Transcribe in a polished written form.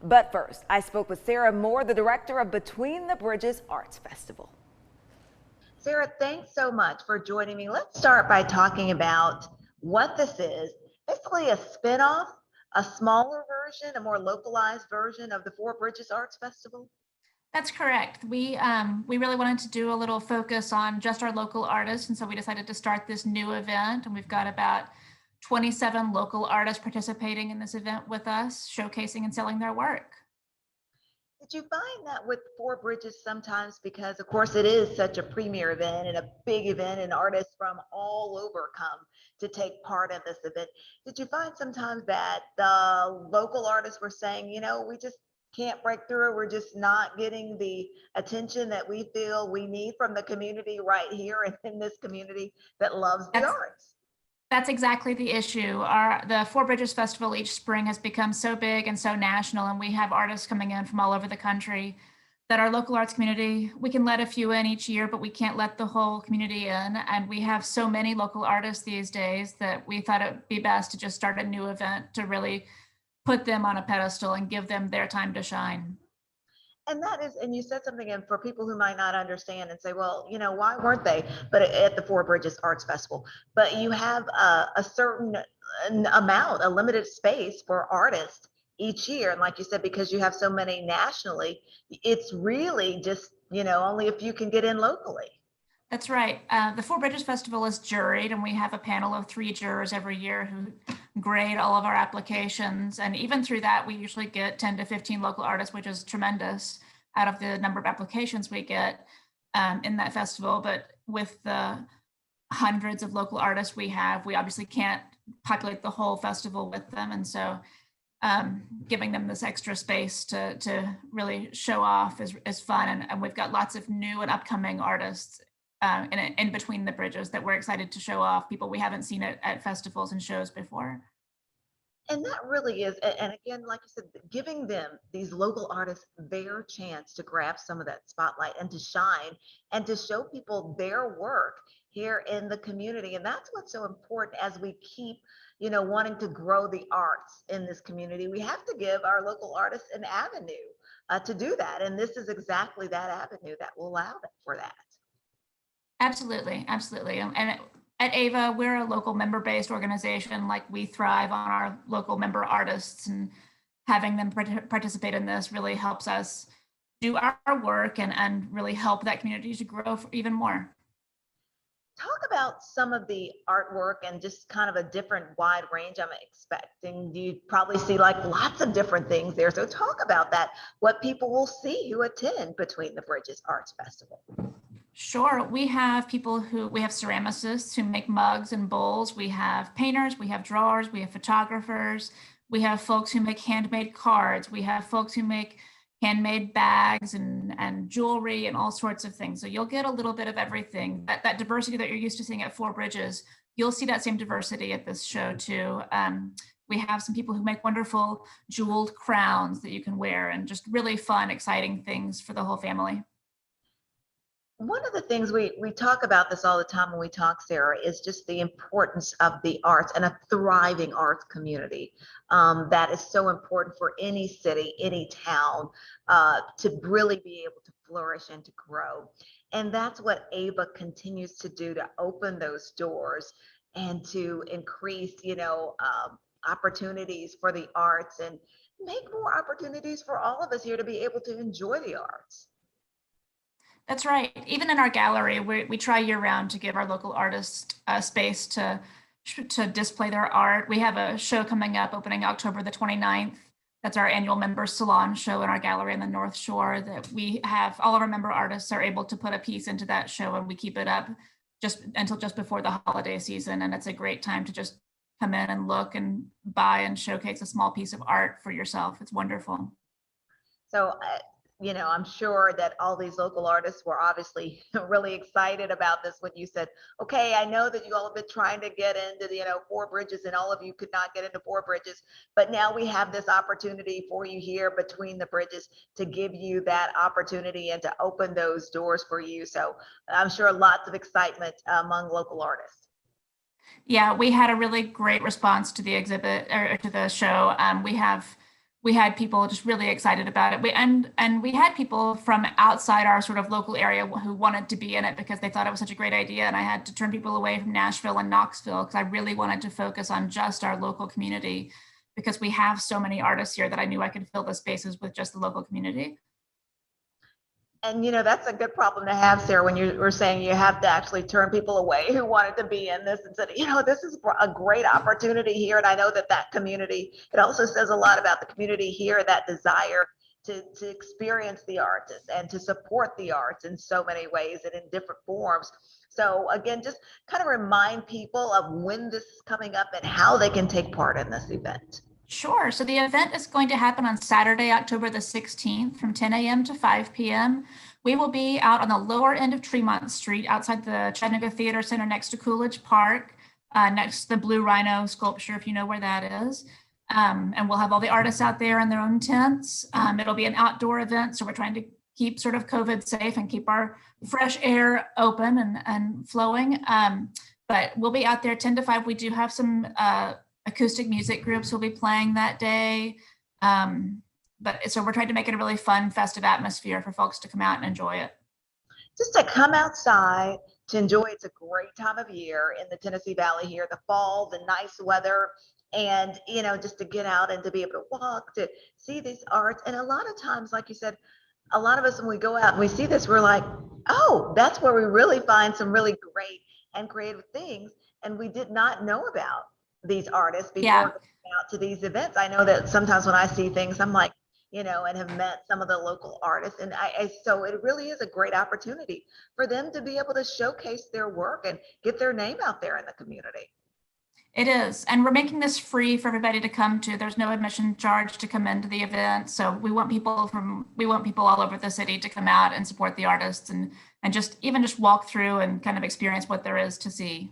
But first, I spoke with Sarah Moore, the director of Between the Bridges Arts Festival. Sarah, thanks so much for joining me. Let's start by talking about what this is. Basically a spin-off, a smaller version, a more localized version of the Four Bridges Arts Festival. That's correct. We really wanted to do a little focus on just our local artists, and so we decided to start this new event. And we've got about 27 local artists participating in this event with us, showcasing and selling their work. Did you find that with Four Bridges sometimes, because of course it is such a premier event and a big event and artists from all over come to take part in this event, did you find sometimes that the local artists were saying, we just can't break through, we're just not getting the attention that we feel we need from the community right here and in this community that loves the arts? That's exactly the issue. The Four Bridges Festival each spring has become so big and so national, and we have artists coming in from all over the country that our local arts community, we can let a few in each year, but we can't let the whole community in. And we have so many local artists these days that we thought it would be best to just start a new event to really put them on a pedestal and give them their time to shine. And that is, and you said something, and for people who might not understand and say, well, why weren't they? But at the Four Bridges Arts Festival, but you have a certain amount, a limited space for artists each year. And like you said, because you have so many nationally, it's really just, only if you can get in locally. That's right. The Four Bridges Festival is juried, and we have a panel of 3 jurors every year who grade all of our applications. And even through that, we usually get 10 to 15 local artists, which is tremendous out of the number of applications we get in that festival. But with the hundreds of local artists we have, we obviously can't populate the whole festival with them. And so giving them this extra space to really show off is fun. And we've got lots of new and upcoming artists in between the bridges that we're excited to show off, people we haven't seen at festivals and shows before. And that really is, and again, like you said, giving them, these local artists, their chance to grab some of that spotlight and to shine and to show people their work here in the community. And that's what's so important as we keep, wanting to grow the arts in this community. We have to give our local artists an avenue to do that. And this is exactly that avenue that will allow for that. Absolutely, absolutely. And at AVA, we're a local member-based organization. Like, we thrive on our local member artists, and having them participate in this really helps us do our work and really help that community to grow even more. Talk about some of the artwork and just kind of a different wide range. I'm expecting you probably see like lots of different things there. So talk about that, what people will see who attend Between the Bridges Arts Festival. Sure. We have ceramicists who make mugs and bowls. We have painters, we have drawers, we have photographers, we have folks who make handmade cards. We have folks who make handmade bags and jewelry and all sorts of things. So you'll get a little bit of everything. That diversity that you're used to seeing at Four Bridges, you'll see that same diversity at this show too. We have some people who make wonderful jeweled crowns that you can wear, and just really fun, exciting things for the whole family. One of the things we talk about this all the time when we talk, Sarah, is just the importance of the arts and a thriving arts community. That is so important for any city, any town, to really be able to flourish and to grow. And that's what AVA continues to do, to open those doors and to increase, opportunities for the arts and make more opportunities for all of us here to be able to enjoy the arts. That's right. Even in our gallery, we try year round to give our local artists space to display their art. We have a show coming up opening October the 29th. That's our annual member salon show in our gallery in the North Shore, that we have all of our member artists are able to put a piece into that show, and we keep it up until just before the holiday season. And it's a great time to just come in and look and buy and showcase a small piece of art for yourself. It's wonderful. So I'm sure that all these local artists were obviously really excited about this when you said, okay, I know that you all have been trying to get into the, Four Bridges, and all of you could not get into Four Bridges, but now we have this opportunity for you here Between the Bridges to give you that opportunity and to open those doors for you. So I'm sure lots of excitement among local artists. Yeah, we had a really great response to the exhibit or to the show. we had people just really excited about it. And we had people from outside our sort of local area who wanted to be in it because they thought it was such a great idea. And I had to turn people away from Nashville and Knoxville because I really wanted to focus on just our local community, because we have so many artists here that I knew I could fill the spaces with just the local community. And that's a good problem to have, Sarah, when you were saying you have to actually turn people away who wanted to be in this and said, this is a great opportunity here. And I know that community, it also says a lot about the community here, that desire to experience the arts and to support the arts in so many ways and in different forms. So again, just kind of remind people of when this is coming up and how they can take part in this event. Sure. So the event is going to happen on Saturday, October the 16th from 10 a.m. to 5 p.m. We will be out on the lower end of Tremont Street outside the Chattanooga Theater Center next to Coolidge Park, next to the Blue Rhino sculpture, if you know where that is. And we'll have all the artists out there in their own tents. It'll be an outdoor event, so we're trying to keep sort of COVID safe and keep our fresh air open and flowing. But we'll be out there 10 to 5. We do have some acoustic music groups will be playing that day. But so we're trying to make it a really fun, festive atmosphere for folks to come out and enjoy it. Just to come outside to enjoy. It's a great time of year in the Tennessee Valley here, the fall, the nice weather, and just to get out and to be able to walk, to see these arts. And a lot of times, like you said, a lot of us, when we go out and we see this, we're like, oh, that's where we really find some really great and creative things, and we did not know about these artists before going out to these events. I know that sometimes when I see things, I'm like, and have met some of the local artists, and so it really is a great opportunity for them to be able to showcase their work and get their name out there in the community. It is, and we're making this free for everybody to come to. There's no admission charge to come into the event, so we want people all over the city to come out and support the artists and just walk through and kind of experience what there is to see.